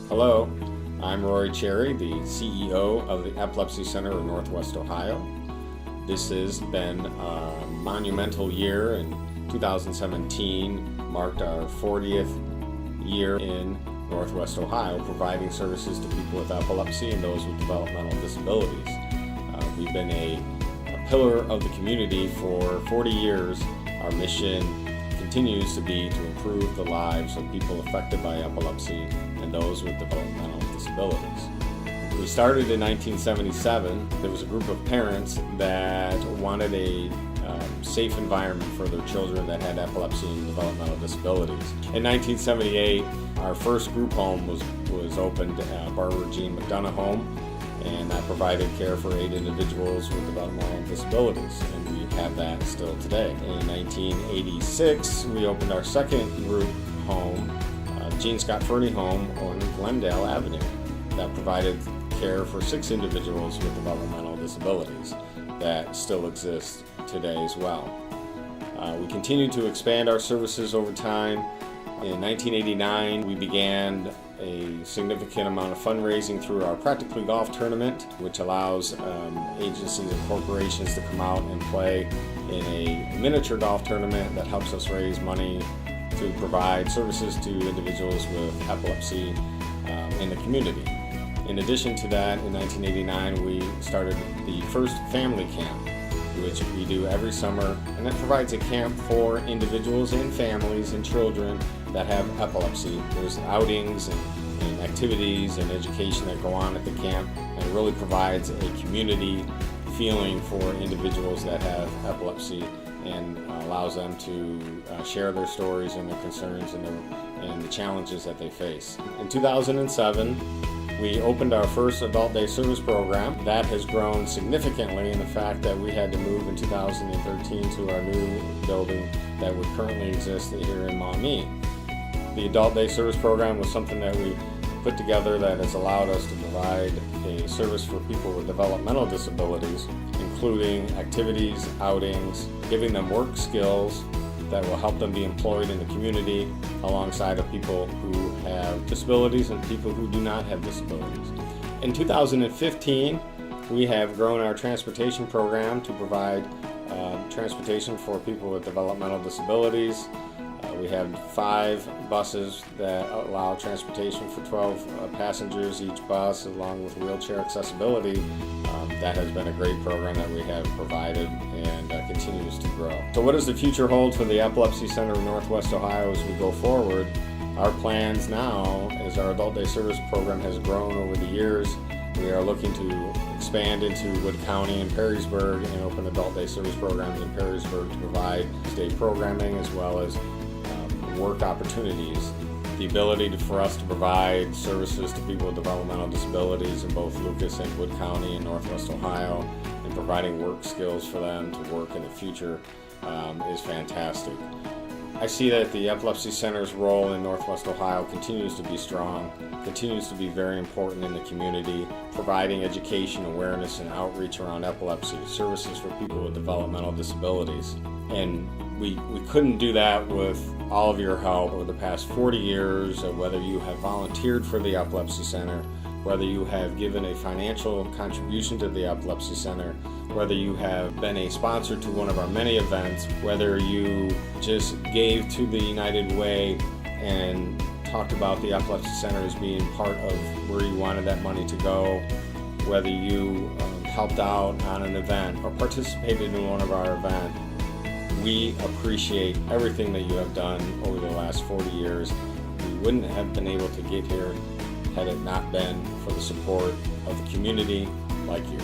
Hello, I'm Rory Cherry, the CEO of the Epilepsy Center in Northwest Ohio. This has been a monumental year. In 2017 marked our 40th year in Northwest Ohio, providing services to people with epilepsy and those with developmental disabilities. We've been a pillar of the community for 40 years. Our mission continues to be to improve the lives of people affected by epilepsy and those with developmental disabilities. We started in 1977. There was a group of parents that wanted a safe environment for their children that had epilepsy and developmental disabilities. In 1978, our first group home was opened at Barbara Jean McDonough Home, and that provided care for 8 individuals with developmental disabilities, and we have that still today. In 1986, we opened our second group home, Gene Scott Fernie Home on Glendale Avenue, that provided care for 6 individuals with developmental disabilities that still exist today as well. We continue to expand our services over time. In 1989, we began a significant amount of fundraising through our Practically Golf tournament, which allows agencies and corporations to come out and play in a miniature golf tournament that helps us raise money to provide services to individuals with epilepsy in the community. In addition to that, in 1989, we started the first family camp, which we do every summer, and that provides a camp for individuals and families and children that have epilepsy. There's outings and activities and education that go on at the camp, and it really provides a community feeling for individuals that have epilepsy and allows them to share their stories and their concerns and the challenges that they face. In 2007, we opened our first adult day service program. That has grown significantly in the fact that we had to move in 2013 to our new building that would currently exist here in Maumee. The adult day service program was something that we put together that has allowed us to provide a service for people with developmental disabilities, including activities, outings, giving them work skills that will help them be employed in the community alongside of people who have disabilities and people who do not have disabilities. In 2015, we have grown our transportation program to provide transportation for people with developmental disabilities. We have 5 buses that allow transportation for 12 passengers each bus, along with wheelchair accessibility. That has been a great program that we have provided and continues to grow. So what does the future hold for the Epilepsy Center of Northwest Ohio as we go forward? Our plans now, as our adult day service program has grown over the years, we are looking to expand into Wood County and Perrysburg and open adult day service programs in Perrysburg to provide state programming as well as work opportunities. The ability for us to provide services to people with developmental disabilities in both Lucas and Wood County in Northwest Ohio and providing work skills for them to work in the future is fantastic. I see that the Epilepsy Center's role in Northwest Ohio continues to be strong, continues to be very important in the community, providing education, awareness, and outreach around epilepsy, services for people with developmental disabilities. And we couldn't do that with all of your help over the past 40 years, whether you have volunteered for the Epilepsy Center, whether you have given a financial contribution to the Epilepsy Center, whether you have been a sponsor to one of our many events, whether you just gave to the United Way and talked about the Epilepsy Center as being part of where you wanted that money to go, whether you helped out on an event or participated in one of our events. We appreciate everything that you have done over the last 40 years. We wouldn't have been able to get here had it not been for the support of the community like you.